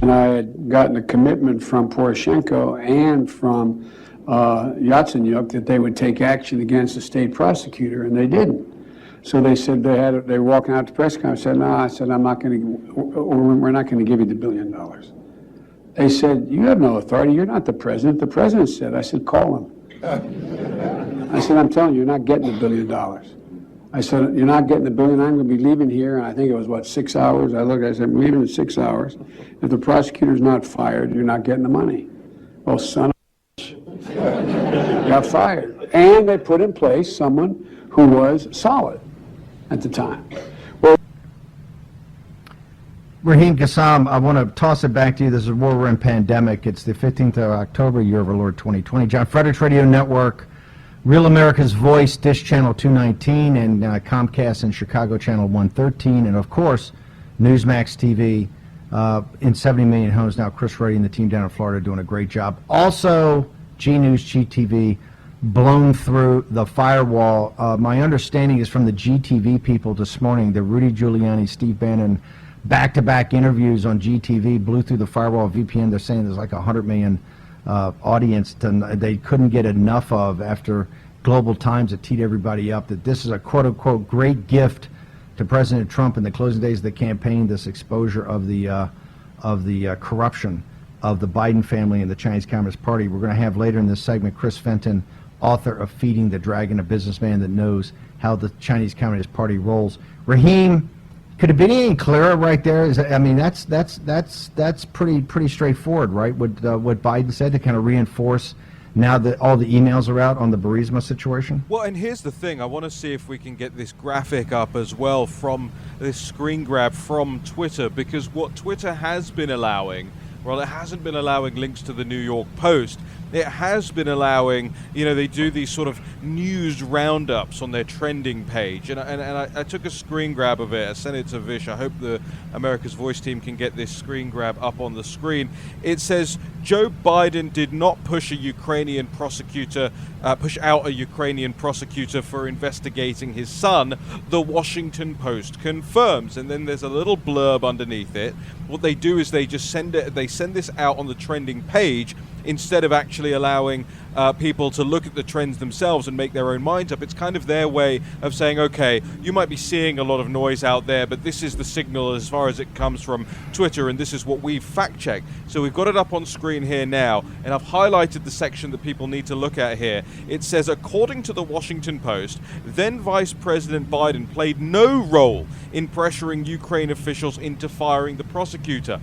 And I had gotten a commitment from Poroshenko and from Yatsenyuk that they would take action against the state prosecutor, and they didn't. So they said they were walking out to press conference. I said, no, I said, we're not going to give you the $1 billion. They said, you have no authority. You're not the president. The president said. I said, call him. I said, I'm telling you, you're not getting the $1 billion. I said, you're not getting the $1 billion. I'm going to be leaving here. And I think it was, what, 6 hours? I looked, I said, I'm leaving in 6 hours. If the prosecutor's not fired, you're not getting the money. Well, son of a bitch, got fired. And they put in place someone who was solid at the time. Well, Raheem Kassam, I want to toss it back to you. This is a war we're in pandemic. It's the 15th of October, year of our Lord 2020. John Fredericks Radio Network, Real America's Voice, Dish Channel 219, and Comcast and Chicago Channel 113, and of course, Newsmax TV in 70 million homes now. Chris Reddy and the team down in Florida doing a great job. Also, G News, GTV, blown through the firewall. My understanding is from the GTV people this morning, the Rudy Giuliani, Steve Bannon, back-to-back interviews on GTV blew through the firewall VPN. They're saying there's like 100 million audience they couldn't get enough of after Global Times had teed everybody up that this is a quote-unquote great gift to President Trump in the closing days of the campaign, this exposure of the corruption of the Biden family and the Chinese Communist Party. We're going to have later in this segment Chris Fenton, author of Feeding the Dragon, a businessman that knows how the Chinese Communist Party rolls. Raheem, could it be any clearer right there? I mean, that's pretty straightforward, right? What Biden said to kind of reinforce now that all the emails are out on the Burisma situation? Well, and here's the thing. I want to see if we can get this graphic up as well from this screen grab from Twitter, because what Twitter has been allowing, well, it hasn't been allowing links to the New York Post. It has been allowing, you know, they do these sort of news roundups on their trending page. And I took a screen grab of it. I sent it to Vish. I hope the America's Voice team can get this screen grab up on the screen. It says, Joe Biden did not push out a Ukrainian prosecutor for investigating his son, the Washington Post confirms. And then there's a little blurb underneath it. What they do is they just send this out on the trending page instead of actually allowing people to look at the trends themselves and make their own minds up. It's kind of their way of saying, okay, you might be seeing a lot of noise out there, but this is the signal as far as it comes from Twitter, and this is what we've fact-checked. So we've got it up on screen here now, and I've highlighted the section that people need to look at here. It says, according to the Washington Post, then Vice President Biden played no role in pressuring Ukraine officials into firing the prosecutor.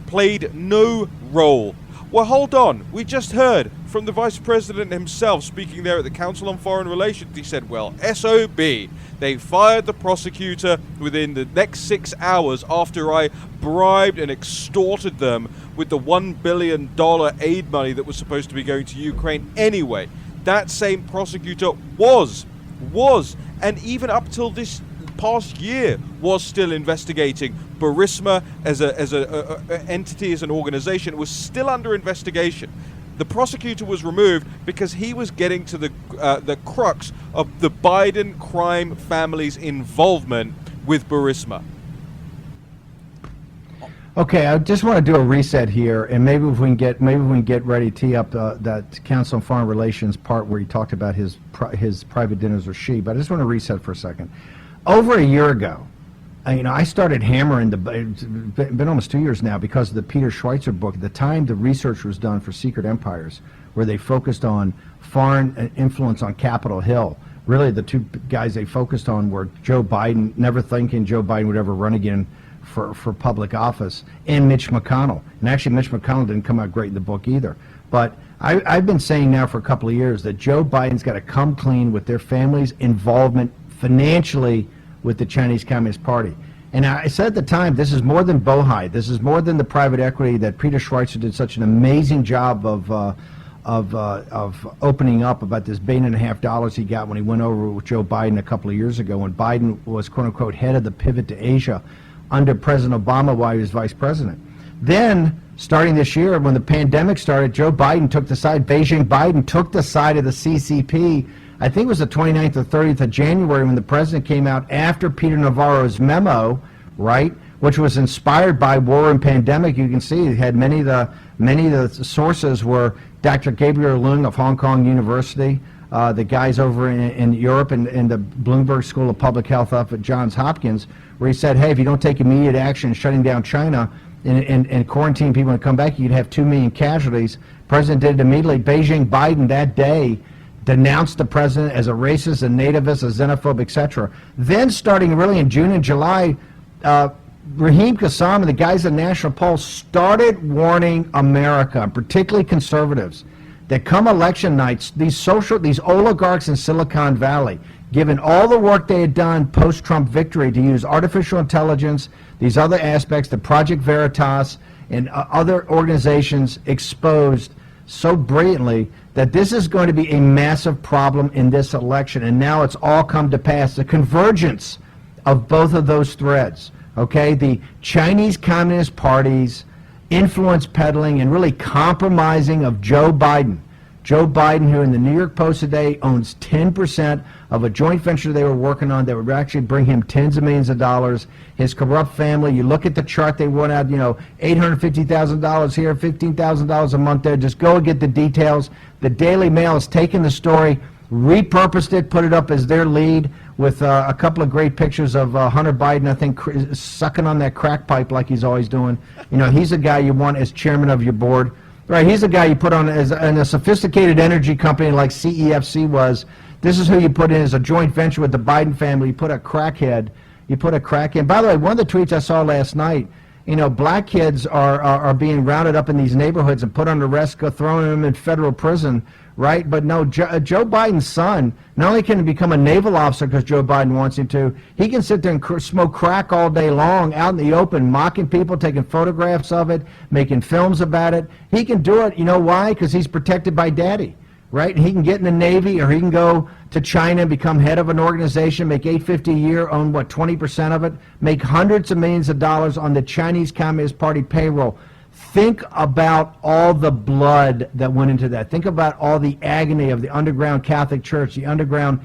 Played no role. Well, hold on. We just heard from the Vice President himself speaking there at the Council on Foreign Relations. He said, well, SOB, they fired the prosecutor within the next 6 hours after I bribed and extorted them with the $1 billion aid money that was supposed to be going to Ukraine anyway. That same prosecutor was, and even up till this past year was still investigating Burisma as a entity, as an organization. It was still under investigation. The prosecutor was removed because he was getting to the crux of the Biden crime family's involvement with Burisma. Okay, I just want to do a reset here, and maybe we can get ready to tee up that Council on Foreign Relations part where he talked about his private dinners with Xi. But I just want to reset for a second. Over a year ago, I started hammering it's been almost 2 years now because of the Peter Schweitzer book. At the time, the research was done for Secret Empires, where they focused on foreign influence on Capitol Hill. Really, the two guys they focused on were Joe Biden, never thinking Joe Biden would ever run again for public office, and Mitch McConnell. And actually, Mitch McConnell didn't come out great in the book either. But I've been saying now for a couple of years that Joe Biden's got to come clean with their family's involvement financially with the Chinese Communist Party. And I said at the time, this is more than Bohai. This is more than the private equity that Peter Schweitzer did such an amazing job of opening up about this $1.5 billion he got when he went over with Joe Biden a couple of years ago when Biden was, quote unquote, head of the pivot to Asia under President Obama while he was vice president. Then, starting this year, when the pandemic started, Joe Biden took the side, Beijing Biden took the side of the CCP. I think it was the 29th or 30th of January when the president came out after Peter Navarro's memo, right, which was inspired by war and pandemic. You can see it had many of the sources were Dr. Gabriel Leung of Hong Kong University, the guys over in Europe and the Bloomberg School of Public Health up at Johns Hopkins, where he said, hey, if you don't take immediate action shutting down China and quarantine people and come back, you'd have 2 million casualties. President did it immediately. Beijing Biden that day denounced the president as a racist, a nativist, a xenophobe, etc. Then starting really in June and July, Raheem Kassam and the guys at National Pulse started warning America, particularly conservatives, that come election nights, these oligarchs in Silicon Valley, given all the work they had done post-Trump victory to use artificial intelligence, these other aspects, the Project Veritas and other organizations exposed so brilliantly that this is going to be a massive problem in this election. And now it's all come to pass, the convergence of both of those threads. Okay, the Chinese Communist Party's influence peddling and really compromising of Joe Biden. Joe Biden, who in the New York Post today owns 10% of a joint venture they were working on that would actually bring him tens of millions of dollars. His corrupt family, you look at the chart they went out, $850,000 here, $15,000 a month there. Just go and get the details. The Daily Mail has taken the story, repurposed it, put it up as their lead with a couple of great pictures of Hunter Biden, I think, sucking on that crack pipe like he's always doing. He's a guy you want as chairman of your board. Right, he's a guy you put on as in a sophisticated energy company like CEFC was. This is who you put in as a joint venture with the Biden family. You put a crackhead. By the way, one of the tweets I saw last night, black kids are being rounded up in these neighborhoods and put under arrest, throwing them in federal prison, right? But no, Joe Biden's son, not only can he become a naval officer because Joe Biden wants him to, he can sit there and smoke crack all day long out in the open, mocking people, taking photographs of it, making films about it. He can do it, why? Because he's protected by daddy, right? And he can get in the Navy, or he can go to China and become head of an organization, make $850 a year, own 20% of it, make hundreds of millions of dollars on the Chinese Communist Party payroll. Think about all the blood that went into that. Think about all the agony of the underground Catholic Church, the underground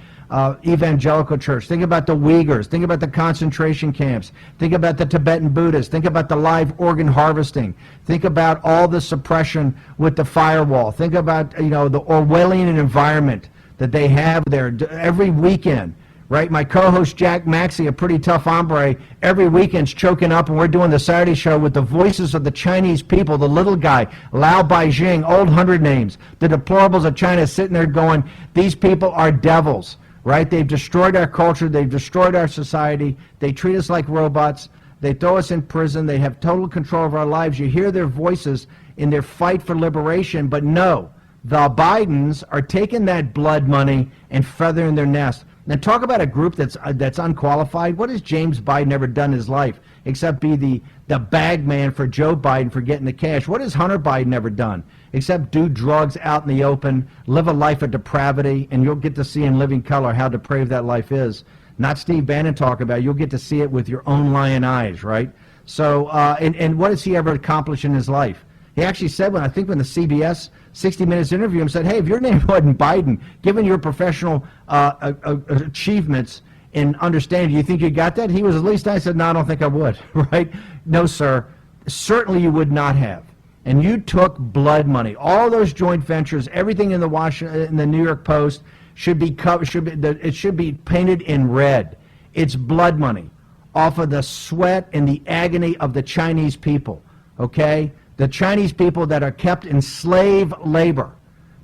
evangelical church. Think about the Uyghurs. Think about the concentration camps. Think about the Tibetan Buddhists. Think about the live organ harvesting. Think about all the suppression with the firewall. Think about the Orwellian environment that they have there every weekend. Right, my co-host Jack Maxey, a pretty tough hombre, every weekend's choking up, and we're doing the Saturday show with the voices of the Chinese people, the little guy, Lao Beijing, old 100 names, the deplorables of China sitting there going, these people are devils, right? They've destroyed our culture, they've destroyed our society, they treat us like robots, they throw us in prison, they have total control of our lives. You hear their voices in their fight for liberation, but no, the Bidens are taking that blood money and feathering their nest. Now talk about a group that's unqualified. What has James Biden ever done in his life except be the bag man for Joe Biden for getting the cash? What has Hunter Biden ever done except do drugs out in the open, live a life of depravity, and you'll get to see in living color how depraved that life is. Not Steve Bannon talk about it. You'll get to see it with your own lion eyes, right? So, and what has he ever accomplished in his life? He actually said when the CBS 60 Minutes interview him, said, hey, if your name wasn't Biden, given your professional achievements in understanding, do you think you got that? He was at least, I said, no, I don't think I would, right? No, sir. Certainly you would not have. And you took blood money. All those joint ventures, everything in the New York Post should be it should be painted in red. It's blood money off of the sweat and the agony of the Chinese people, okay? The Chinese people that are kept in slave labor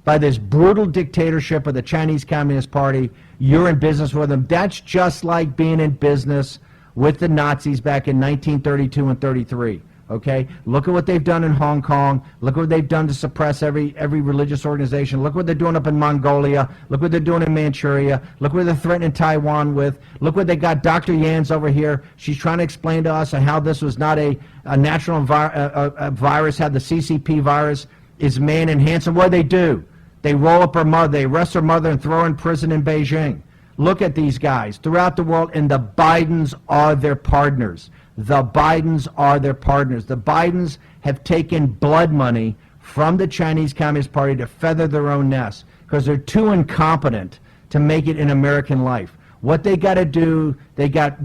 by this brutal dictatorship of the Chinese Communist Party. You're in business with them. That's just like being in business with the Nazis back in 1932 and 33. Okay, look at what they've done in Hong Kong. Look what they've done to suppress every religious organization. Look what they're doing up in Mongolia. Look what they're doing in Manchuria. Look what they're threatening Taiwan with. Look what they got Dr. Yan's over here. She's trying to explain to us how this was not a natural virus, how the CCP virus is man-enhanced. And what do? They roll up her mother. They arrest her mother and throw her in prison in Beijing. Look at these guys throughout the world, and the Bidens are their partners. The Bidens are their partners. The Bidens have taken blood money from the Chinese Communist Party to feather their own nest because they're too incompetent to make it in American life. What they got to do, they've got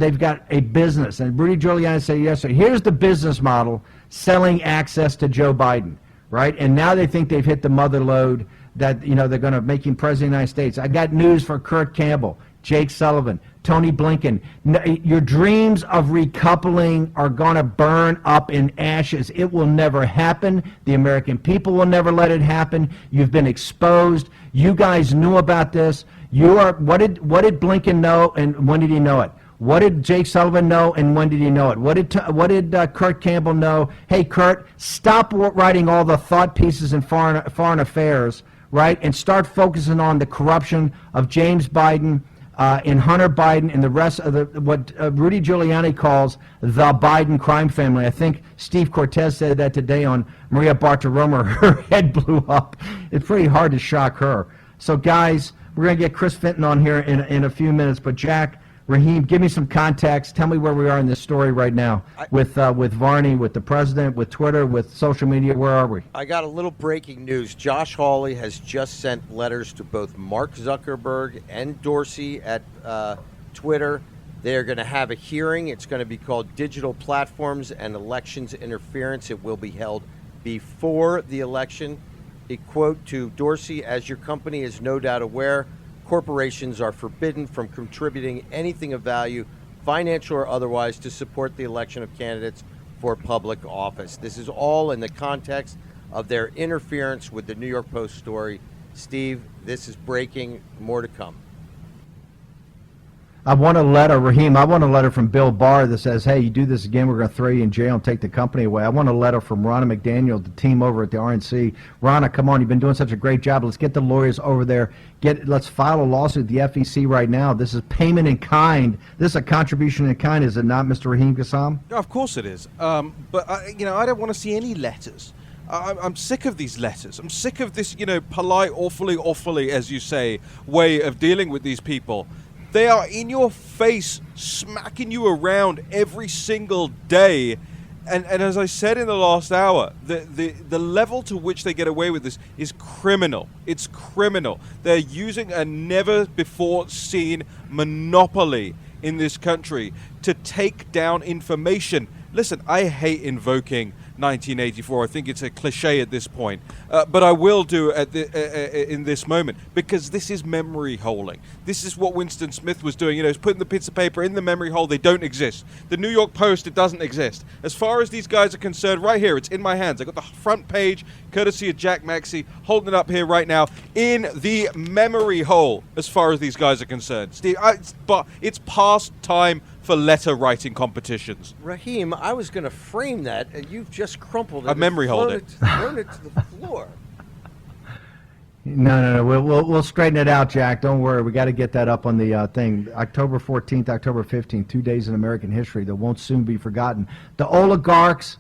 a business. And Rudy Giuliani said yesterday, here's the business model, selling access to Joe Biden, right? And now they think they've hit the mother lode that, you know, they're going to make him president of the United States. I got news for Kurt Campbell, Jake Sullivan, Tony Blinken. Your dreams of recoupling are going to burn up in ashes. It will never happen. The American people will never let it happen. You've been exposed. You guys knew about this. What did Blinken know, and when did he know it? What did Jake Sullivan know, and when did he know it? What did Kurt Campbell know? Hey, Kurt, stop writing all the thought pieces in foreign affairs, right, and start focusing on the corruption of James Biden, and Hunter Biden, and the rest of what Rudy Giuliani calls the Biden crime family. I think Steve Cortez said that today on Maria Bartiromo. Her head blew up. It's pretty hard to shock her. So, guys, we're going to get Chris Fenton on here in a few minutes. But, Jack, Raheem, give me some context. Tell me where we are in this story right now with Varney, with the president, with Twitter, with social media. Where are we? I got a little breaking news. Josh Hawley has just sent letters to both Mark Zuckerberg and Dorsey at Twitter. They're going to have a hearing. It's going to be called Digital Platforms and Elections Interference. It will be held before the election. A quote to Dorsey, as your company is no doubt aware, corporations are forbidden from contributing anything of value, financial or otherwise, to support the election of candidates for public office. This is all in the context of their interference with the New York Post story. Steve, this is breaking. More to come. I want a letter, Raheem, I want a letter from Bill Barr that says, hey, you do this again, we're going to throw you in jail and take the company away. I want a letter from Ronna McDaniel, the team over at the RNC. Ronna, come on, you've been doing such a great job. Let's get the lawyers over there. Let's file a lawsuit at the FEC right now. This is payment in kind. This is a contribution in kind, is it not, Mr. Raheem Kassam? Of course it is. But, I don't want to see any letters. I'm sick of these letters. I'm sick of this, polite, awfully, as you say, way of dealing with these people. They are in your face, smacking you around every single day. And as I said in the last hour, the level to which they get away with this is criminal. It's criminal. They're using a never-before-seen monopoly in this country to take down information. Listen, I hate invoking 1984. I think it's a cliche at this point, but I will do in this moment, because this is memory holing. This is what Winston Smith was doing. He's putting the bits of paper in the memory hole. They don't exist. The New York Post, it doesn't exist. As far as these guys are concerned, right here, it's in my hands. I got the front page, courtesy of Jack Maxey, holding it up here right now, in the memory hole. As far as these guys are concerned, Steve, but it's past time for letter writing competitions. Raheem, I was going to frame that, and you've just crumpled it. I memory hold it. Thrown it to the floor. No. We'll straighten it out, Jack. Don't worry. We got to get that up on the thing. October 14th, October 15th, 2 days in American history that won't soon be forgotten. The oligarchs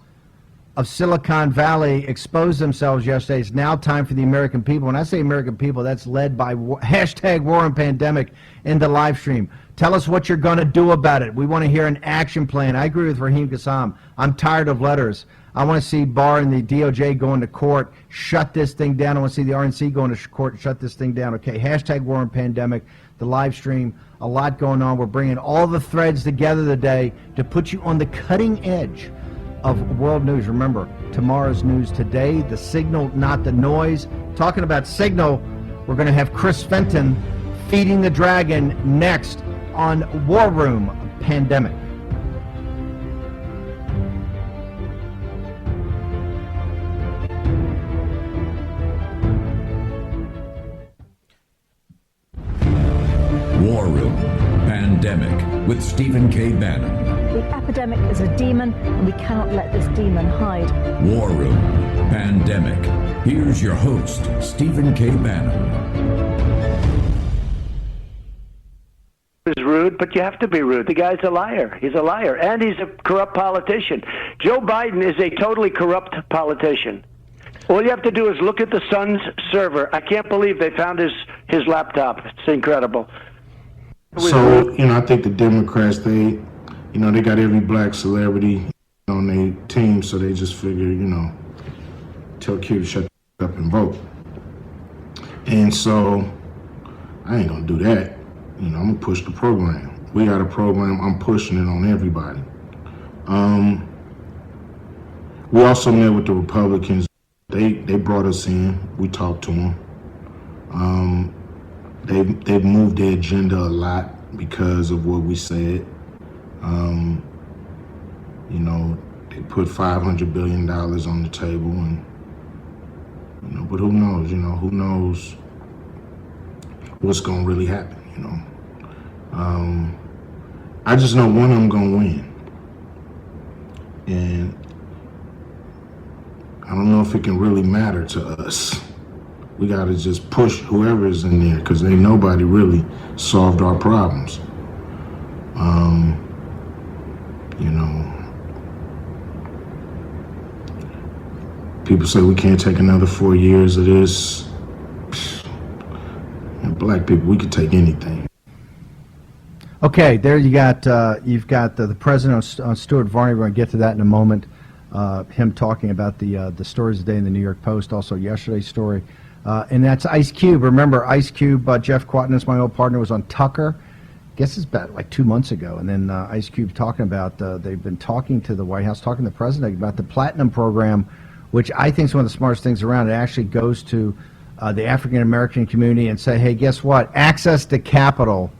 of Silicon Valley exposed themselves yesterday. It's now time for the American people. When I say American people, that's led by hashtag War and Pandemic in the live stream. Tell us what you're going to do about it. We want to hear an action plan. I agree with Raheem Kassam. I'm tired of letters. I want to see Barr and the DOJ go into court, shut this thing down. I want to see the RNC go into court, shut this thing down. Okay, hashtag War and Pandemic, the live stream, a lot going on. We're bringing all the threads together today to put you on the cutting edge of world news. Remember, tomorrow's news today, the signal, not the noise. Talking about signal, we're going to have Chris Fenton feeding the dragon next on War Room Pandemic. War Room Pandemic with Stephen K. Bannon. The epidemic is a demon, and we cannot let this demon hide. War Room Pandemic. Here's your host, Stephen K. Bannon. Is rude, but you have to be rude. The guy's a liar. He's a liar, and he's a corrupt politician. Joe Biden is a totally corrupt politician. All you have to do is look at the Sun's server. I can't believe they found his laptop. It's incredible. So, I think the Democrats, they got every black celebrity on their team, so they just figure, tell Q to shut up and vote. And so, I ain't gonna do that. I'm gonna push the program. We got a program. I'm pushing it on everybody. We also met with the Republicans. They brought us in. We talked to them. They've moved their agenda a lot because of what we said. They put $500 billion on the table, and but who knows? Who knows what's gonna really happen? I just know one of them gonna win, and I don't know if it can really matter to us. We gotta just push whoever is in there, because ain't nobody really solved our problems. People say we can't take another 4 years of this. And black people, we could take anything. Okay, there you've got the president on Stuart Varney. We're going to get to that in a moment. Him talking about the stories today in the New York Post, also yesterday's story. And that's Ice Cube. Remember, Ice Cube, Jeff Quatness, my old partner, was on Tucker. I guess it's about like 2 months ago. And then Ice Cube talking about, they've been talking to the White House, talking to the president about the Platinum program, which I think is one of the smartest things around. It actually goes to the African-American community and say, hey, guess what? Access to capital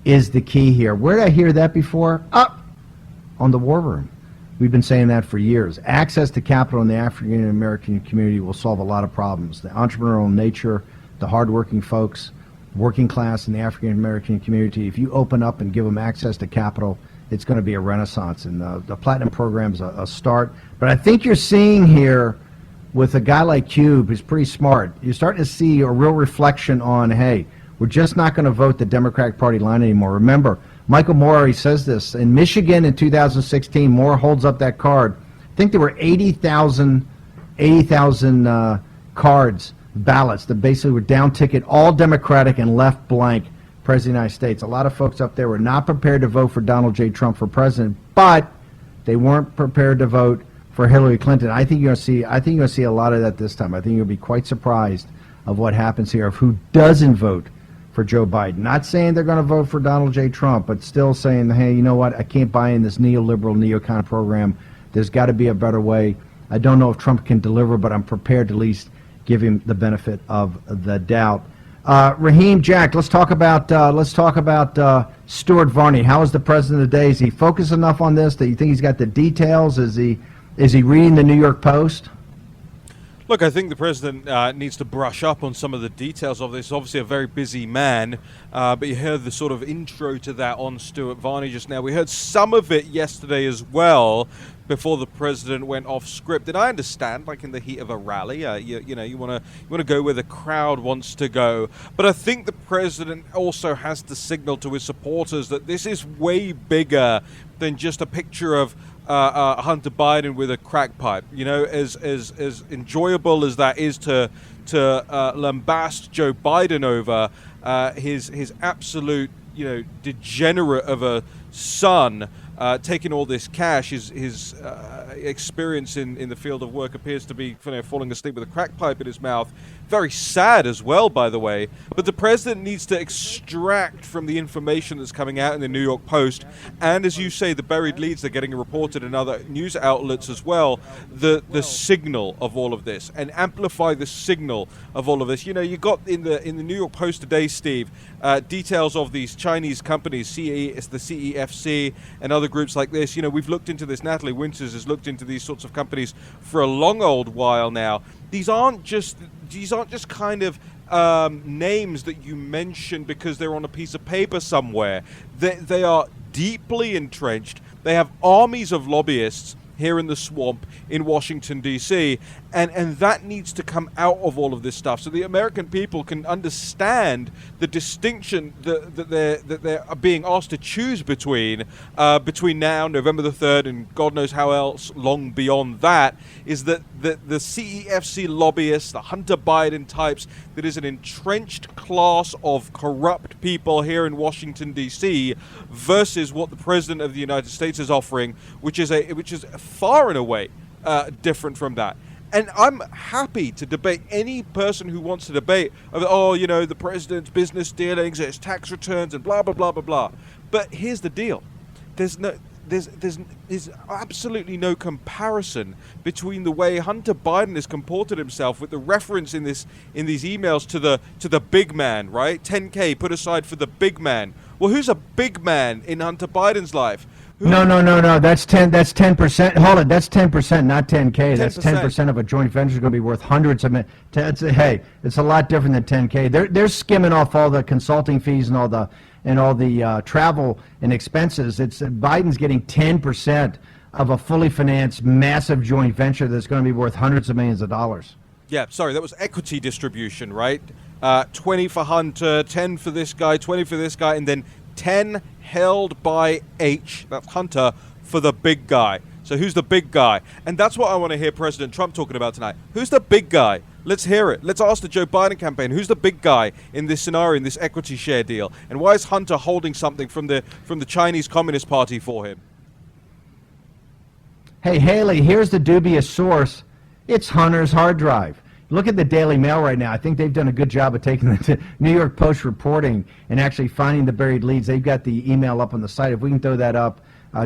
is the key here. Where did I hear that before? Up on the War Room. We've been saying that for years. Access to capital in the African-American community will solve a lot of problems. The entrepreneurial nature, the hardworking folks, working class in the African-American community, if you open up and give them access to capital, it's going to be a renaissance. And the Platinum program is a start. But I think you're seeing here with a guy like Cube, who's pretty smart, you're starting to see a real reflection on, hey, we're just not going to vote the Democratic Party line anymore. Remember, Michael Moore, he says this, in Michigan in 2016, Moore holds up that card. I think there were 80,000 cards, ballots, that basically were down ticket, all Democratic and left blank, President of the United States. A lot of folks up there were not prepared to vote for Donald J. Trump for president, but they weren't prepared to vote for Hillary Clinton. I think you're going to see a lot of that this time. I think you'll be quite surprised of what happens here, of who doesn't vote for Joe Biden. Not saying they're going to vote for Donald J. Trump, but still saying, hey, you know what? I can't buy in this neoliberal, neocon program. There's got to be a better way. I don't know if Trump can deliver, but I'm prepared to at least give him the benefit of the doubt. Raheem, Jack, let's talk about Stuart Varney. How is the president today? Is he focused enough on this that you think he's got the details? Is he reading the New York Post? Look, I think the president needs to brush up on some of the details of this. Obviously a very busy man, but you heard the sort of intro to that on Stuart Varney just now. We heard some of it yesterday as well before the president went off script. And I understand, like in the heat of a rally, you want to go where the crowd wants to go. But I think the president also has to signal to his supporters that this is way bigger than just a picture of Hunter Biden with a crack pipe. As enjoyable as that is to lambast Joe Biden over his absolute degenerate of a son taking all this cash, his experience in the field of work appears to be falling asleep with a crack pipe in his mouth. Very sad as well, by the way. But the president needs to extract from the information that's coming out in the New York Post, and as you say, the buried leads that are getting reported in other news outlets as well, the signal of all of this, and amplify the signal of all of this. You got in the New York Post today, Steve, details of these Chinese companies, it's the CEFC and other groups like this. We've looked into this. Natalie Winters has looked into these sorts of companies for a long old while now. These aren't just kind of names that you mention because they're on a piece of paper somewhere. They are deeply entrenched. They have armies of lobbyists here in the swamp in Washington, D.C., and that needs to come out of all of this stuff so the American people can understand the distinction that they're being asked to choose between now, November the 3rd, and God knows how else long beyond that, is that the CEFC lobbyists, the Hunter Biden types, that is an entrenched class of corrupt people here in Washington, D.C., versus what the President of the United States is offering, which is far and away different from that. And I'm happy to debate any person who wants to debate, the president's business dealings, his tax returns, and blah, blah, blah, blah, blah. But here's the deal. There's absolutely no comparison between the way Hunter Biden has comported himself with the reference in these emails to the big man, right? 10K put aside for the big man. Well, who's a big man in Hunter Biden's life? No. That's 10%. Hold it. That's 10%, not 10K. That's 10% of a joint venture is going to be worth hundreds of millions. Hey, it's a lot different than 10K. They're skimming off all the consulting fees and all the travel and expenses. Biden's getting 10% of a fully financed, massive joint venture that's going to be worth hundreds of millions of dollars. Yeah, sorry, that was equity distribution, right? 20 for Hunter, 10 for this guy, 20 for this guy, and then 10 held by H, that's Hunter, for the big guy. So who's the big guy? And that's what I want to hear President Trump talking about tonight. Who's the big guy? Let's hear it. Let's ask the Joe Biden campaign, who's the big guy in this scenario, in this equity share deal? And why is Hunter holding something from the Chinese Communist Party for him? Hey, Haley, here's the dubious source. It's Hunter's hard drive. Look at the Daily Mail right now. I think they've done a good job of taking the New York Post reporting and actually finding the buried leads. They've got the email up on the site. If we can throw that up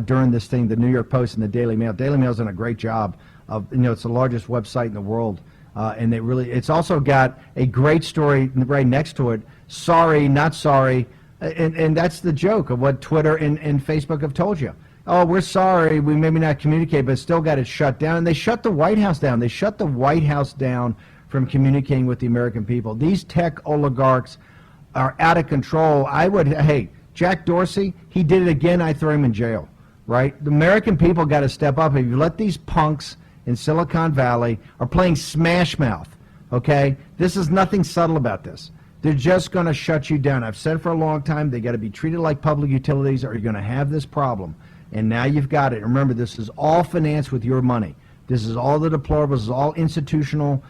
during this thing, the New York Post and the Daily Mail. Daily Mail's done a great job of, it's the largest website in the world. And it's also got a great story right next to it. Sorry, not sorry. And that's the joke of what Twitter and Facebook have told you. Oh, we're sorry, we maybe not communicate, but still got it shut down. And they shut the White House down. They shut the White House down from communicating with the American people. These tech oligarchs are out of control. Hey, Jack Dorsey, he did it again, I throw him in jail, right? The American people got to step up. If you let these punks in Silicon Valley are playing Smash Mouth, okay? This is nothing subtle about this. They're just going to shut you down. I've said for a long time, they got to be treated like public utilities or you're going to have this problem. And now you've got it. Remember, this is all financed with your money. This is all the deplorables. This is all institutional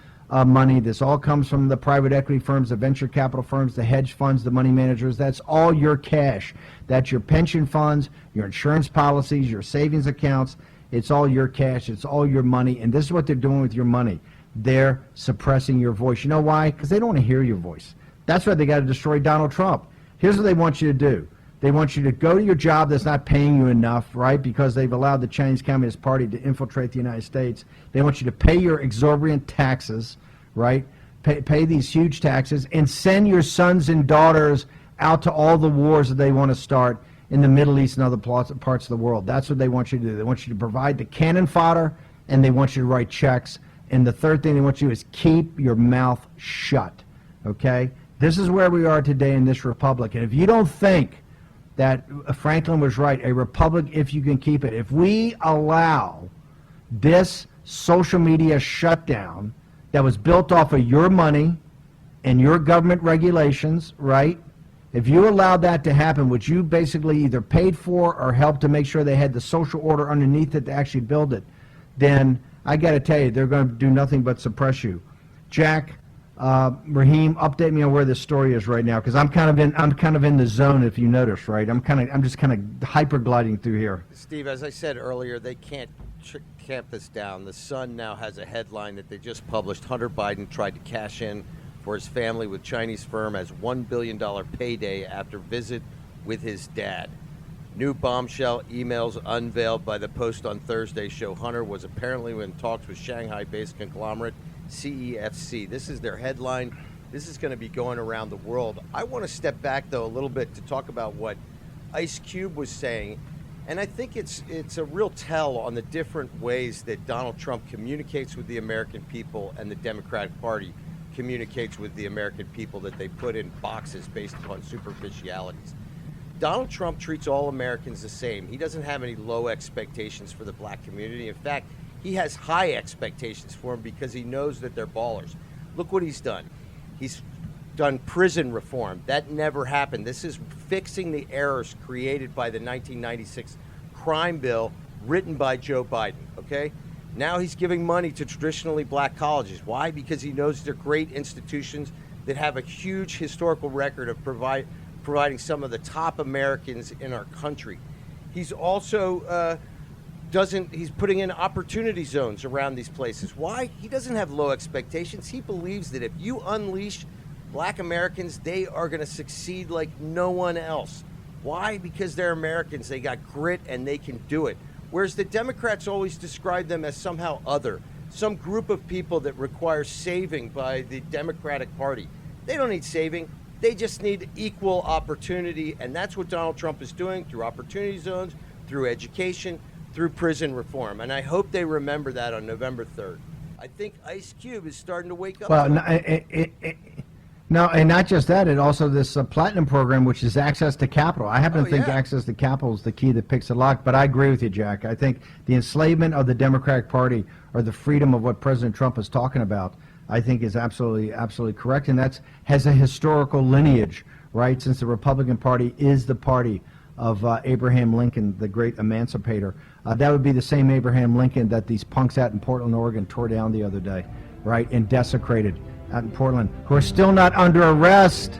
money. This all comes from the private equity firms, the venture capital firms, the hedge funds, the money managers. That's all your cash. That's your pension funds, your insurance policies, your savings accounts. It's all your cash. It's all your money. And this is what they're doing with your money. They're suppressing your voice. You know why? Because they don't want to hear your voice. That's why they got to destroy Donald Trump. Here's what they want you to do. They want you to go to your job that's not paying you enough, right, because they've allowed the Chinese Communist Party to infiltrate the United States. They want you to pay your exorbitant taxes, right, pay these huge taxes, and send your sons and daughters out to all the wars that they want to start in the Middle East and other parts of the world. That's what they want you to do. They want you to provide the cannon fodder, and they want you to write checks. And the third thing they want you to do is keep your mouth shut, okay? This is where we are today in this republic. And if you don't think that Franklin was right, a republic if you can keep it. If we allow this social media shutdown that was built off of your money and your government regulations, right? If you allowed that to happen, which you basically either paid for or helped to make sure they had the social order underneath it to actually build it, then I got to tell you, they're going to do nothing but suppress you. Jack, Raheem, update me on where this story is right now, because I'm kind of in the zone. If you notice, right? I'm just kind of hyper gliding through here. Steve, as I said earlier, they can't tamp this down. The Sun now has a headline that they just published. Hunter Biden tried to cash in for his family with Chinese firm as $1 billion payday after visit with his dad. New bombshell emails unveiled by the Post on Thursday show Hunter was apparently in talks with Shanghai-based conglomerate CEFC. This is their headline. This is going to be going around the world. I want to step back, though, a little bit to talk about what Ice Cube was saying. And I think it's a real tell on the different ways that Donald Trump communicates with the American people and the Democratic Party communicates with the American people, that they put in boxes based upon superficialities. Donald Trump treats all Americans the same. He doesn't have any low expectations for the black community. In fact, he has high expectations for them because he knows that they're ballers. Look what he's done. He's done prison reform. That never happened. This is fixing the errors created by the 1996 crime bill written by Joe Biden, okay? Now he's giving money to traditionally black colleges. Why? Because he knows they're great institutions that have a huge historical record of providing some of the top Americans in our country. He's also he's putting in opportunity zones around these places. Why? He doesn't have low expectations. He believes that if you unleash black Americans, they are going to succeed like no one else. Why? Because they're Americans. They got grit and they can do it. Whereas the Democrats always describe them as somehow other, some group of people that require saving by the Democratic Party. They don't need saving. They just need equal opportunity, and that's what Donald Trump is doing through opportunity zones, through education, through prison reform. And I hope they remember that on November 3rd. I think Ice Cube is starting to wake up. Well, no, and not just that, it also this Platinum program, which is access to capital. I happen to think access to capital is the key that picks the lock, but I agree with you, Jack. I think the enslavement of the Democratic Party or the freedom of what President Trump is talking about, I think is absolutely correct, and that has a historical lineage, right, since the Republican Party is the party of Abraham Lincoln, the great emancipator. That would be the same Abraham Lincoln that these punks out in Portland, Oregon tore down the other day, right, and desecrated out in Portland, who are still not under arrest.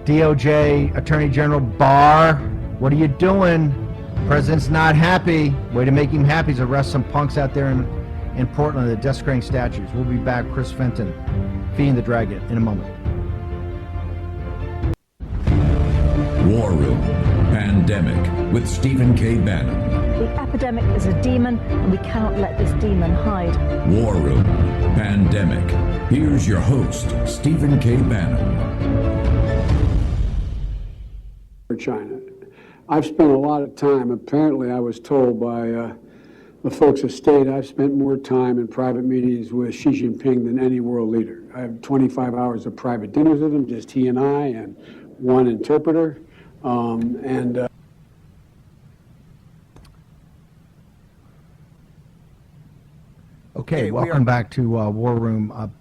DOJ, Attorney General Barr, what are you doing? President's not happy. Way to make him happy is arrest some punks out there in Portland that are desecrating statues. We'll be back. Chris Fenton, Feeding the Dragon, in a moment. War Room Pandemic with Stephen K. Bannon. The epidemic is a demon, and we cannot let this demon hide. War Room Pandemic. Here's your host, Stephen K. Bannon. For China. I've spent a lot of time, apparently I was told by the folks of state, I've spent more time in private meetings with Xi Jinping than any world leader. I have 25 hours of private dinners with him, just he and I, and one interpreter. Okay, welcome back to War Room.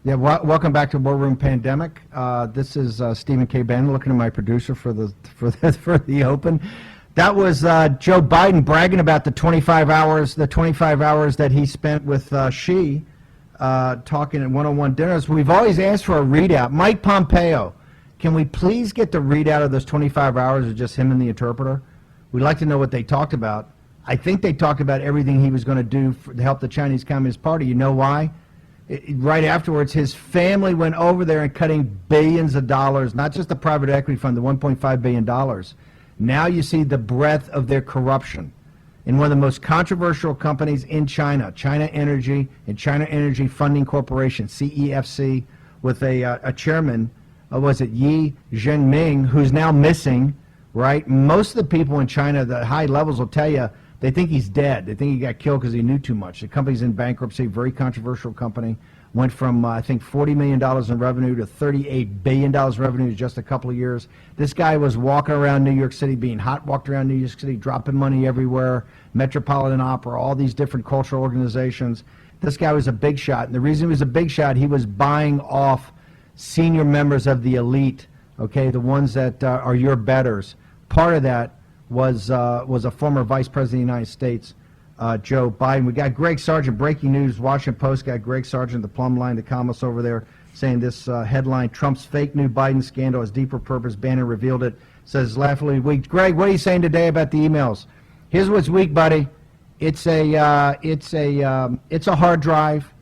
Welcome back to War Room Pandemic. This is Stephen K. Bannon, looking at my producer for the open. That was Joe Biden bragging about the 25 hours that he spent with Xi, talking at one-on-one dinners. We've always asked for a readout. Mike Pompeo, can we please get the readout of those 25 hours of just him and the interpreter? We'd like to know what they talked about. I think they talked about everything he was going to do to help the Chinese Communist Party. You know why? Right afterwards, his family went over there and cutting billions of dollars, not just the private equity fund, the $1.5 billion. Now you see the breadth of their corruption. In one of the most controversial companies in China, China Energy and China Energy Funding Corporation, CEFC, with a chairman, was it Yi Zhenming, who's now missing, right? Most of the people in China, the high levels will tell you, they think he's dead. They think he got killed because he knew too much. The company's in bankruptcy, very controversial company. Went from, I think, $40 million in revenue to $38 billion in revenue in just a couple of years. This guy was walking around New York City, being walked around New York City, dropping money everywhere, Metropolitan Opera, all these different cultural organizations. This guy was a big shot. And the reason he was a big shot, he was buying off senior members of the elite, okay, the ones that are your betters. Part of that was a former Vice President of the United States, Joe Biden. We got Greg Sargent, breaking news, Washington Post, got Greg Sargent, the plumb line, the columnist over there, saying this headline, Trump's fake new Biden scandal has deeper purpose. Bannon revealed it, says laughably weak. Greg, what are you saying today about the emails? Here's what's weak, buddy. It's a hard drive.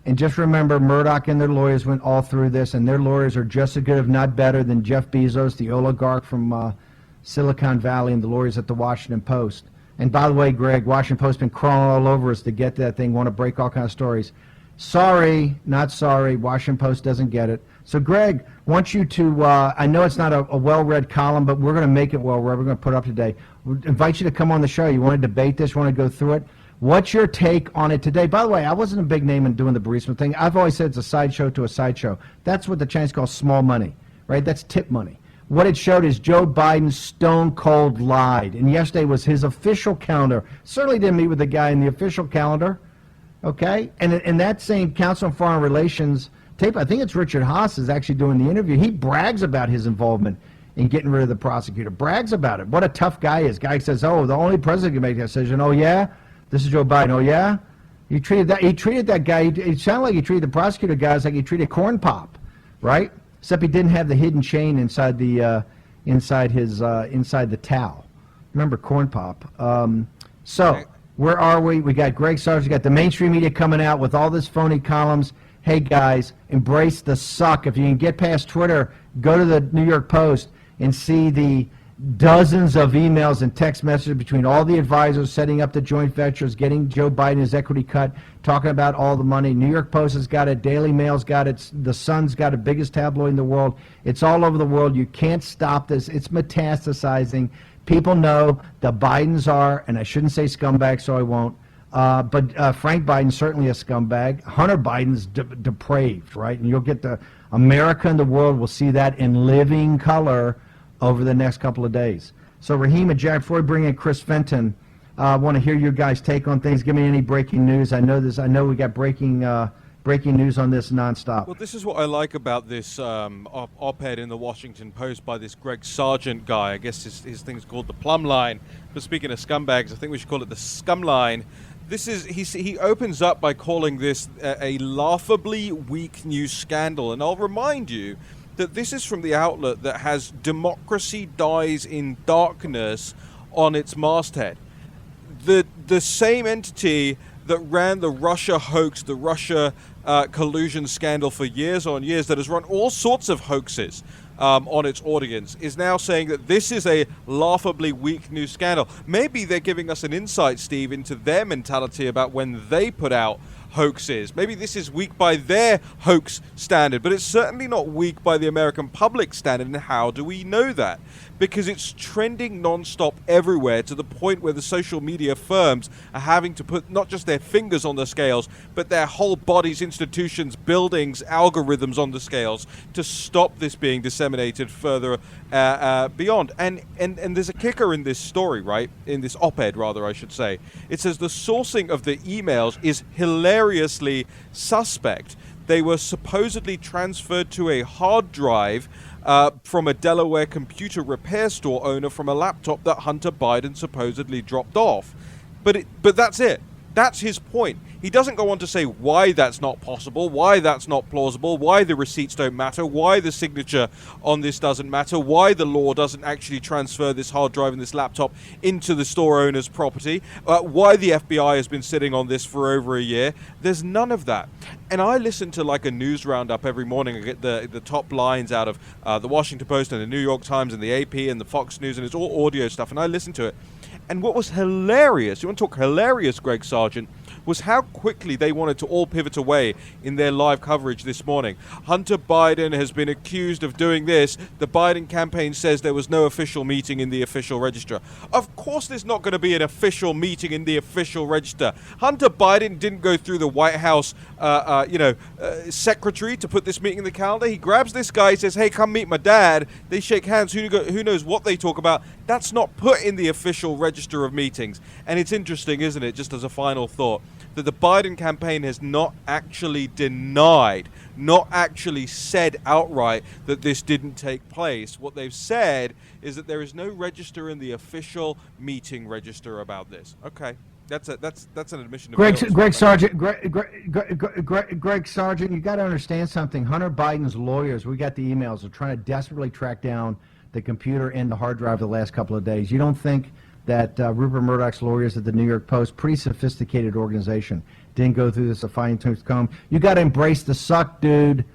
And just remember, Murdoch and their lawyers went all through this, and their lawyers are just as good, if not better, than Jeff Bezos, the oligarch from Silicon Valley, and the lawyers at the Washington Post. And by the way, Greg, Washington Post been crawling all over us to get to that thing, want to break all kinds of stories. Sorry, not sorry, Washington Post doesn't get it. So Greg, want you to, I know it's not a well-read column, but we're going to make it well-read. We're going to put it up today. We invite you to come on the show. You want to debate this? You want to go through it? What's your take on it today? By the way, I wasn't a big name in doing the Burisma thing. I've always said it's a sideshow to a sideshow. That's what the Chinese call small money, right? That's tip money. What it showed is Joe Biden stone cold lied. And yesterday was his official calendar. Certainly didn't meet with the guy in the official calendar, okay? And in that same Council on Foreign Relations tape, I think it's Richard Haas is actually doing the interview. He brags about his involvement in getting rid of the prosecutor. Brags about it. What a tough guy is. Guy says, oh, the only president can make that decision. Oh, yeah? This is Joe Biden. Oh, yeah? He treated that guy, it sounded like he treated the prosecutor guys like he treated Corn Pop, right? Except he didn't have the hidden chain inside the inside the towel. Remember Corn Pop? So, where are we? We got Greg Sargent, we got the mainstream media coming out with all this phony columns. Hey, guys, embrace the suck. If you can get past Twitter, go to the New York Post and see the dozens of emails and text messages between all the advisors setting up the joint ventures, getting Joe Biden his equity cut, talking about all the money. New York Post has got it. Daily Mail's got it. The Sun's got it, biggest tabloid in the world. It's all over the world. You can't stop this. It's metastasizing. People know the Bidens are, and I shouldn't say scumbag, so I won't, but Frank Biden's certainly a scumbag. Hunter Biden's depraved, right? And you'll get America and the world will see that in living color over the next couple of days. So Raheem and Jack, before we bring in Chris Fenton, I want to hear your guys' take on things. Give me any breaking news. I know we got breaking news on this nonstop. Well, this is what I like about this op-ed in the Washington Post by this Greg Sargent guy. I guess his thing's called the plumb line. But speaking of scumbags, I think we should call it the scum line. He opens up by calling this a laughably weak news scandal. And I'll remind you that this is from the outlet that has "Democracy Dies in Darkness" on its masthead. The same entity that ran the Russia hoax, the Russia collusion scandal for years on years, that has run all sorts of hoaxes on its audience, is now saying that this is a laughably weak news scandal. Maybe they're giving us an insight, Steve, into their mentality about when they put out hoaxes. Maybe this is weak by their hoax standard, but it's certainly not weak by the American public standard. And how do we know that? Because it's trending nonstop everywhere, to the point where the social media firms are having to put not just their fingers on the scales, but their whole bodies, institutions, buildings, algorithms on the scales to stop this being disseminated further beyond. And there's a kicker in this story, right? In this op-ed, rather, I should say. It says the sourcing of the emails is hilariously suspect. They were supposedly transferred to a hard drive from a Delaware computer repair store owner from a laptop that Hunter Biden supposedly dropped off. But that's it. That's his point. He doesn't go on to say why that's not possible, why that's not plausible, why the receipts don't matter, why the signature on this doesn't matter, why the law doesn't actually transfer this hard drive and this laptop into the store owner's property, why the FBI has been sitting on this for over a year. There's none of that. And I listen to like a news roundup every morning. I get the top lines out of the Washington Post and the New York Times and the AP and the Fox News, and it's all audio stuff, and I listen to it. And what was hilarious, you want to talk hilarious, Greg Sargent, was how quickly they wanted to all pivot away in their live coverage this morning. Hunter Biden has been accused of doing this. The Biden campaign says there was no official meeting in the official register. Of course there's not going to be an official meeting in the official register. Hunter Biden didn't go through the White House secretary to put this meeting in the calendar. He grabs this guy, says, hey, come meet my dad. They shake hands. Who knows what they talk about? That's not put in the official register of meetings. And it's interesting, isn't it, just as a final thought, that the Biden campaign has not actually denied, not actually said outright that this didn't take place. What they've said is that there is no register in the official meeting register about this. Okay, that's an admission. Greg Sargent, Greg Sargent, you got to understand something. Hunter Biden's lawyers, we got the emails, are trying to desperately track down the computer and the hard drive the last couple of days. You don't think that Rupert Murdoch's lawyers at the New York Post, pretty sophisticated organization, didn't go through this a fine-tooth comb? You got to embrace the suck, dude.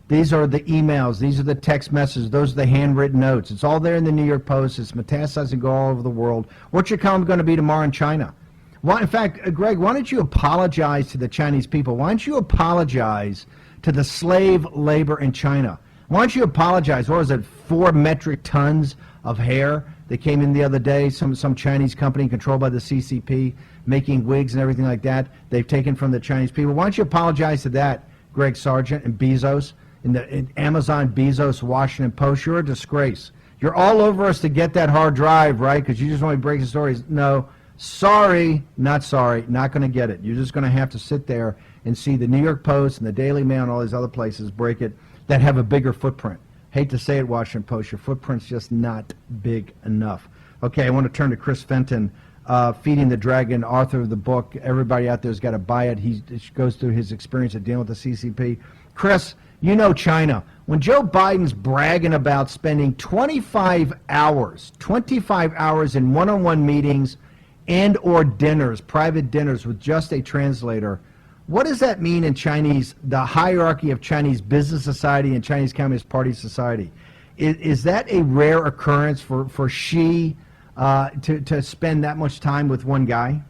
These are the emails. These are the text messages. Those are the handwritten notes. It's all there in the New York Post. It's metastasizing all over the world. What's your column going to be tomorrow in China? Well, in fact, Greg, why don't you apologize to the Chinese people? Why don't you apologize to the slave labor in China? Why don't you apologize? What was it, 4 metric tons of hair that came in the other day? Some Chinese company controlled by the CCP, making wigs and everything like that. They've taken from the Chinese people. Why don't you apologize to that, Greg Sargent and Bezos, in Amazon, Bezos, Washington Post? You're a disgrace. You're all over us to get that hard drive, right? Because you just want to break the stories. No, sorry, not going to get it. You're just going to have to sit there and see the New York Post and the Daily Mail and all these other places break it that have a bigger footprint. Hate to say it, Washington Post, your footprint's just not big enough. Okay, I want to turn to Chris Fenton, Feeding the Dragon, author of the book. Everybody out there's got to buy it. He goes through his experience of dealing with the CCP. Chris, you know China. When Joe Biden's bragging about spending 25 hours in one-on-one meetings and or dinners, private dinners with just a translator. What does that mean in Chinese, the hierarchy of Chinese business society and Chinese Communist Party society? Is that a rare occurrence for Xi to spend that much time with one guy?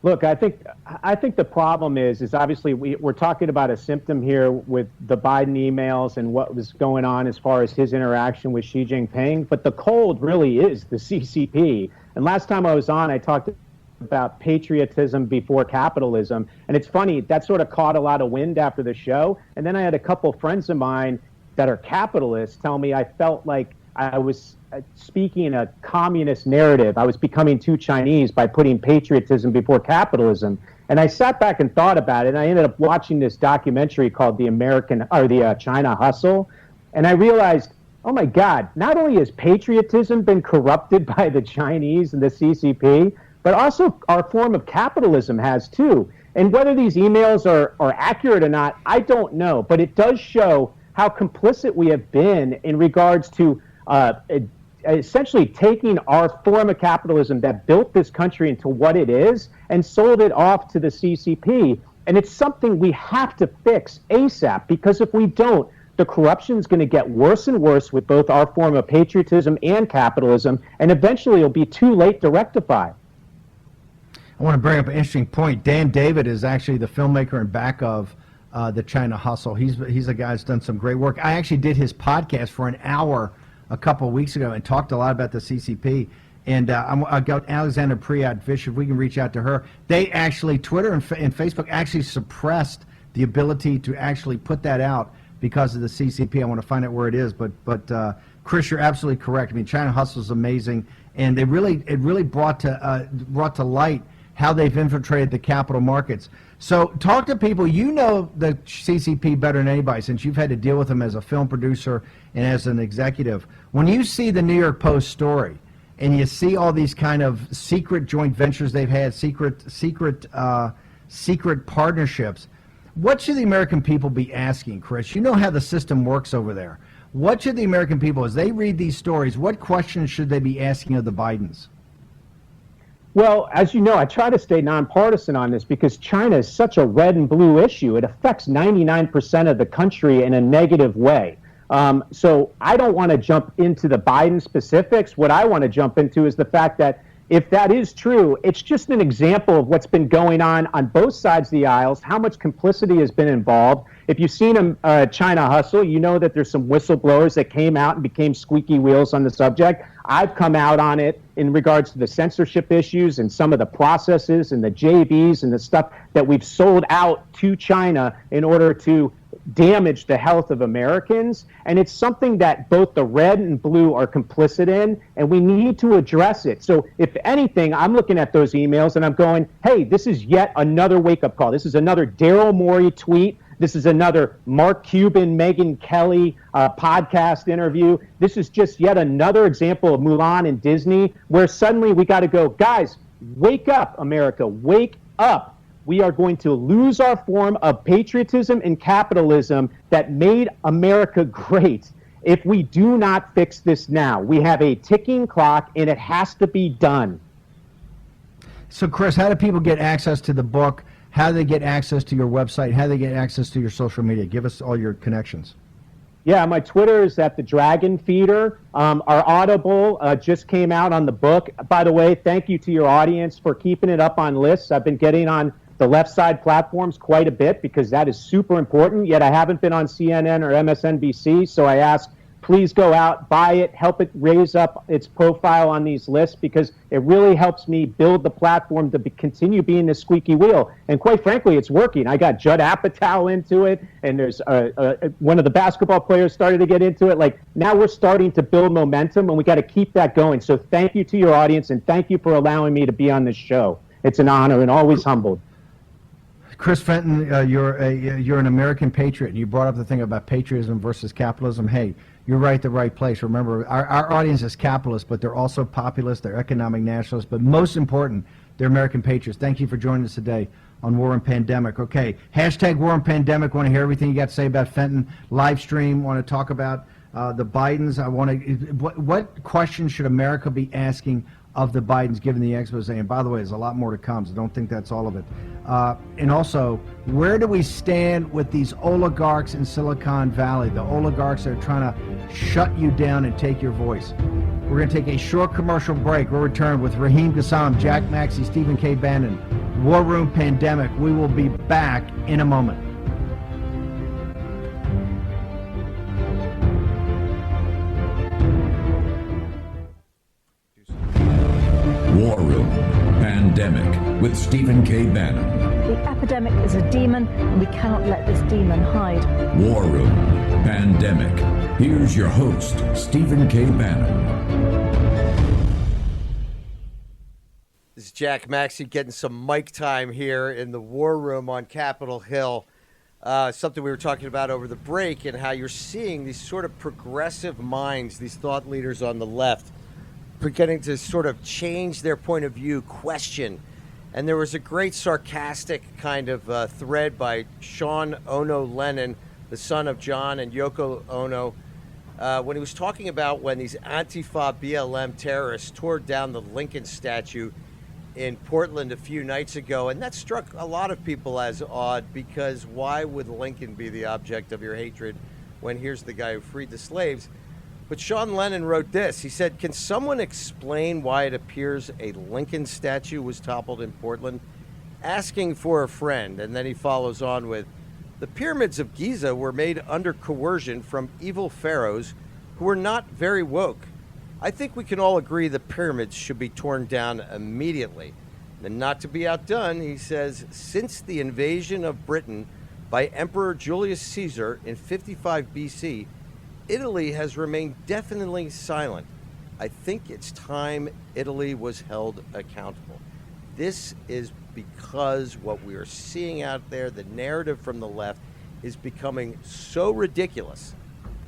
Look, I think the problem is obviously we're talking about a symptom here with the Biden emails and what was going on as far as his interaction with Xi Jinping, but the cold really is the CCP. And last time I was on, I talked about patriotism before capitalism, and it's funny, that sort of caught a lot of wind after the show, and then I had a couple friends of mine that are capitalists tell me I felt like I was speaking a communist narrative. I was becoming too Chinese by putting patriotism before capitalism. And I sat back and thought about it, and I ended up watching this documentary called the China Hustle. And I realized, oh my God, not only has patriotism been corrupted by the Chinese and the CCP, but also our form of capitalism has too. And whether these emails are accurate or not, I don't know. But it does show how complicit we have been in regards to essentially taking our form of capitalism that built this country into what it is and sold it off to the CCP. And it's something we have to fix ASAP, because if we don't, the corruption is going to get worse and worse with both our form of patriotism and capitalism, and eventually it'll be too late to rectify. I want to bring up an interesting point. Dan David is actually the filmmaker in back of the China Hustle. He's a guy who's done some great work. I actually did his podcast for an hour a couple of weeks ago and talked a lot about the CCP. And I got Alexandra Priat-Vish, if we can reach out to her. They actually, Twitter and Facebook actually suppressed the ability to actually put that out because of the CCP. I want to find out where it is. But Chris, you're absolutely correct. I mean, China Hustle is amazing. And it really brought to light how they've infiltrated the capital markets. So talk to people. You know the CCP better than anybody since you've had to deal with them as a film producer and as an executive. When you see the New York Post story and you see all these kind of secret joint ventures they've had, secret partnerships, what should the American people be asking, Chris? You know how the system works over there. What should the American people, as they read these stories, what questions should they be asking of the Bidens? Well, as you know, I try to stay nonpartisan on this because China is such a red and blue issue. It affects 99% of the country in a negative way. So I don't want to jump into the Biden specifics. What I want to jump into is the fact that if that is true, it's just an example of what's been going on both sides of the aisles, how much complicity has been involved. If you've seen China Hustle, you know that there's some whistleblowers that came out and became squeaky wheels on the subject. I've come out on it in regards to the censorship issues and some of the processes and the JVs and the stuff that we've sold out to China in order to damage the health of Americans. And it's something that both the red and blue are complicit in, and we need to address it. So if anything, I'm looking at those emails and I'm going, hey, this is yet another wake-up call. This is another Daryl Morey tweet. This is another Mark Cuban, Megyn Kelly podcast interview. This is just yet another example of Mulan and Disney, where suddenly we got to go, guys, wake up, America, wake up. We are going to lose our form of patriotism and capitalism that made America great if we do not fix this now. We have a ticking clock, and it has to be done. So, Chris, how do people get access to the book? How do they get access to your website? How do they get access to your social media? Give us all your connections. Yeah, my Twitter is at the Dragon Feeder. Our Audible just came out on the book. By the way, thank you to your audience for keeping it up on lists. I've been getting on the left side platforms quite a bit because that is super important, yet I haven't been on CNN or MSNBC, so I ask, please go out, buy it, help it raise up its profile on these lists because it really helps me build the platform to continue being the squeaky wheel. And quite frankly, it's working. I got Judd Apatow into it, and there's one of the basketball players started to get into it. Like, now we're starting to build momentum, and we got to keep that going. So thank you to your audience, and thank you for allowing me to be on this show. It's an honor and always humbled. Chris Fenton, you're an American patriot, and you brought up the thing about patriotism versus capitalism. Hey, you're right at the right place. Remember, our audience is capitalist, but they're also populist, they're economic nationalists, but most important, they're American patriots. Thank you for joining us today on War and Pandemic. Okay, hashtag War and Pandemic. Want to hear everything you got to say about Fenton. Live stream, want to talk about the Bidens. What questions should America be asking of the Bidens giving the expose. And by the way, there's a lot more to come, so don't think that's all of it. And also, where do we stand with these oligarchs in Silicon Valley, the oligarchs that are trying to shut you down and take your voice? We're going to take a short commercial break. We'll return with Raheem Kassam, Jack Maxey, Stephen K. Bannon, War Room Pandemic. We will be back in a moment. War Room Pandemic with Stephen K. Bannon. The epidemic is a demon, and we cannot let this demon hide. War Room Pandemic. Here's your host, Stephen K. Bannon. This is Jack Maxey getting some mic time here in the War Room on Capitol Hill. Something we were talking about over the break, and how you're seeing these sort of progressive minds, these thought leaders on the left, beginning to sort of change their point of view, question. And there was a great sarcastic kind of thread by Sean Ono Lennon, the son of John and Yoko Ono, when he was talking about when these Antifa BLM terrorists tore down the Lincoln statue in Portland a few nights ago. And that struck a lot of people as odd, because why would Lincoln be the object of your hatred when here's the guy who freed the slaves? But Sean Lennon wrote this. He said, "Can someone explain why it appears a Lincoln statue was toppled in Portland? Asking for a friend." And then he follows on with, "The pyramids of Giza were made under coercion from evil pharaohs who were not very woke. I think we can all agree the pyramids should be torn down immediately." And not to be outdone, he says, "Since the invasion of Britain by Emperor Julius Caesar in 55 BC, Italy has remained definitely silent. I think it's time Italy was held accountable." This is because what we are seeing out there, the narrative from the left, is becoming so ridiculous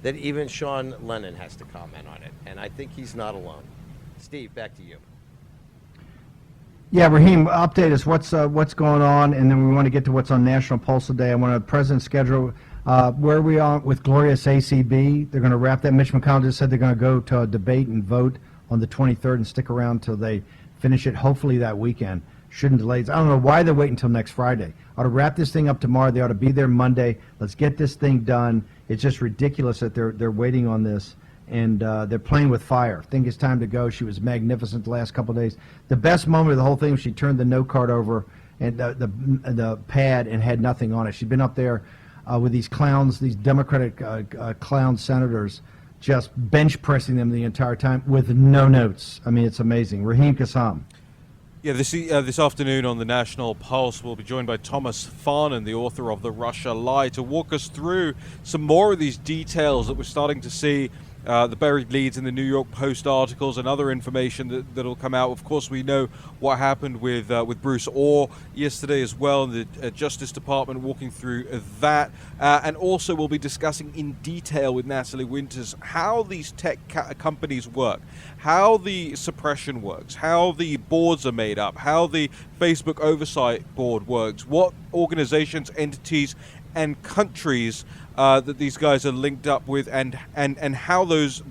that even Sean Lennon has to comment on it. And I think he's not alone. Steve, back to you. Yeah, Raheem, update us. What's going on, and then we want to get to what's on National Postal Day. I want to President's schedule. Where we are with Glorious ACB. They're going to wrap that. Mitch McConnell just said they're going to go to a debate and vote on the 23rd and stick around till they finish it, hopefully that weekend. Shouldn't delay. I don't know why they're waiting until next Friday. Ought to wrap this thing up tomorrow. They ought to be there Monday. Let's get this thing done. It's just ridiculous that they're waiting on this, and they're playing with fire. I think it's time to go. She was magnificent the last couple of days. The best moment of the whole thing was she turned the note card over and the pad and had nothing on it. She'd been up there with these clowns, these Democratic clown senators, just bench pressing them the entire time with no notes. I mean, it's amazing. Raheem Kassam. Yeah, this afternoon on the National Pulse, we'll be joined by Thomas Farnan, the author of The Russia Lie, to walk us through some more of these details that we're starting to see, the buried leads in the New York Post articles and other information that'll come out. Of course, we know what happened with Bruce Orr yesterday as well, and the Justice Department walking through that. And also we'll be discussing in detail with Natalie Winters how these tech companies work, how the suppression works, how the boards are made up, how the Facebook Oversight Board works, what organizations, entities, and countries that these guys are linked up with, and how those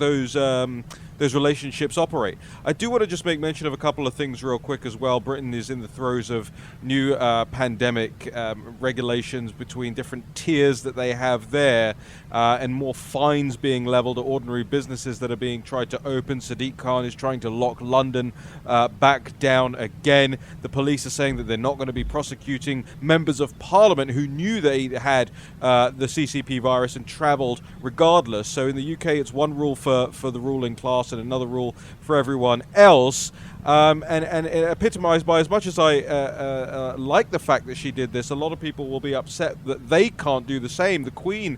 relationships operate. I do want to just make mention of a couple of things real quick as well. Britain is in the throes of new pandemic regulations between different tiers that they have there, and more fines being leveled at ordinary businesses that are being tried to open. Sadiq Khan is trying to lock London back down again. The police are saying that they're not going to be prosecuting members of parliament who knew they had the CCP virus and travelled regardless. So in the UK, it's one rule for the ruling class and another rule for everyone else. And epitomized by, as much as I like the fact that she did this, a lot of people will be upset that they can't do the same. The Queen,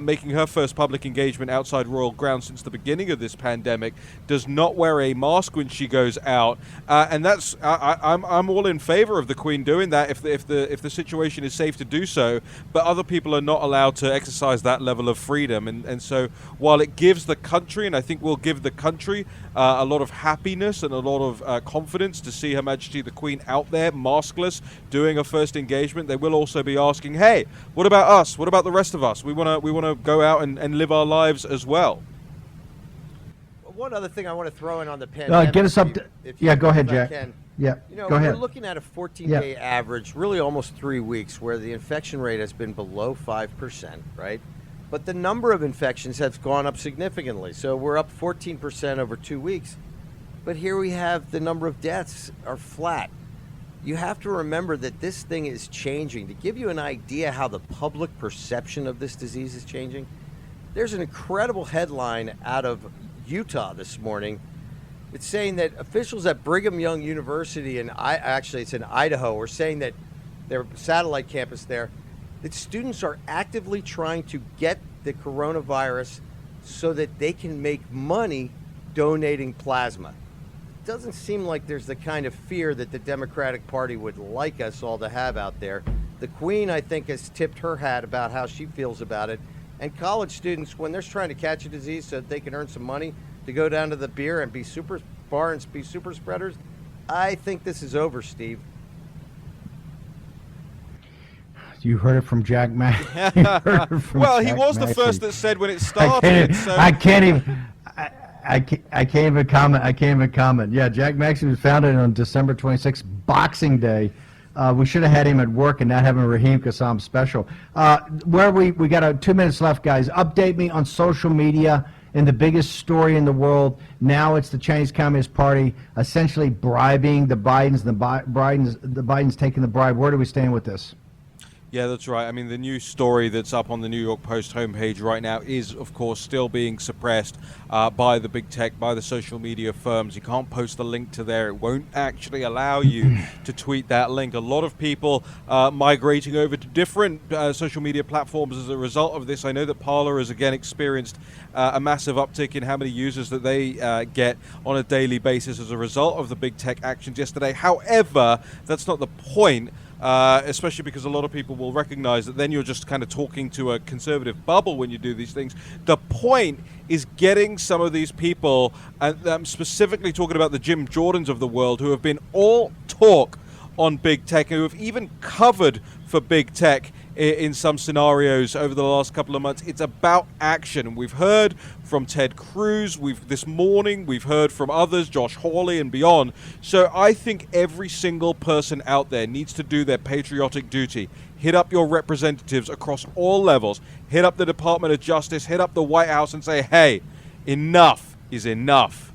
making her first public engagement outside royal grounds since the beginning of this pandemic, does not wear a mask when she goes out, and that's I'm all in favor of the Queen doing that if the situation is safe to do so. But other people are not allowed to exercise that level of freedom, and so while it gives the country, and I think will give the country a lot of happiness and a lot of confidence to see Her Majesty the Queen out there maskless doing a first engagement, they will also be asking, hey, what about us? What about the rest of us? We want to go out and live our lives as well. One other thing I want to throw in on the pandemic. Get us up. Go ahead, if I Jack. can. Yeah, go We're ahead. looking at a 14-day average, really almost 3 weeks, where the infection rate has been below 5%, right? But the number of infections has gone up significantly. So we're up 14% over 2 weeks. But here we have the number of deaths are flat. You have to remember that this thing is changing. To give you an idea how the public perception of this disease is changing, there's an incredible headline out of Utah this morning. It's saying that officials at Brigham Young University, and actually it's in Idaho, are saying that their satellite campus there, that students are actively trying to get the coronavirus so that they can make money donating plasma. It doesn't seem like there's the kind of fear that the Democratic Party would like us all to have out there. The Queen, I think, has tipped her hat about how she feels about it. And college students, when they're trying to catch a disease so that they can earn some money to go down to the beer and be super bar and be super spreaders, I think this is over, Steve. You heard it from Jack Mack. Well, he was the first that said when it started. I can't even comment. Yeah, Jack Maxey was founded on December 26th, Boxing Day. We should have had him at work and not having Raheem Kassam special. We got 2 minutes left, guys. Update me on social media and the biggest story in the world. Now it's the Chinese Communist Party essentially bribing the Bidens. The Bidens taking the bribe. Where do we stand with this? Yeah, that's right. I mean, the news story that's up on the New York Post homepage right now is, of course, still being suppressed by the big tech, by the social media firms. You can't post a link to there. It won't actually allow you to tweet that link. A lot of people migrating over to different social media platforms as a result of this. I know that Parler has again experienced a massive uptick in how many users that they get on a daily basis as a result of the big tech actions yesterday. However, that's not the point. Especially because a lot of people will recognize that then you're just kind of talking to a conservative bubble when you do these things. The point is getting some of these people, and I'm specifically talking about the Jim Jordans of the world, who have been all talk on big tech, and who have even covered for big tech in some scenarios over the last couple of months. It's about action. We've heard from Ted Cruz. This morning we've heard from others, Josh Hawley and beyond. So I think every single person out there needs to do their patriotic duty. Hit up your representatives across all levels. Hit up the Department of Justice. Hit up the White House and say, hey, enough is enough.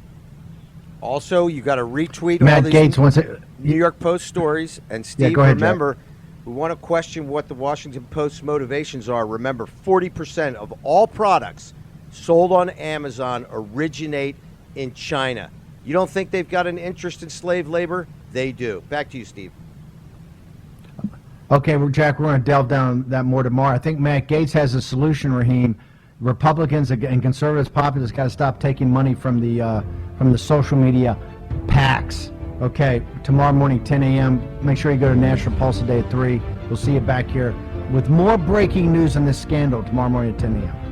Also, you got to retweet Matt all these Gaetz wants it. New York Post stories. And Steve, go ahead, remember, we want to question what the Washington Post's motivations are. Remember, 40% of all products sold on Amazon originate in China. You don't think they've got an interest in slave labor? They do. Back to you, Steve. Okay, well, Jack, we're going to delve down that more tomorrow. I think Matt Gaetz has a solution, Raheem. Republicans and conservatives, populists got to stop taking money from the social media PACs. Okay, tomorrow morning, 10 a.m. Make sure you go to National Pulse today at 3. We'll see you back here with more breaking news on this scandal tomorrow morning at 10 a.m.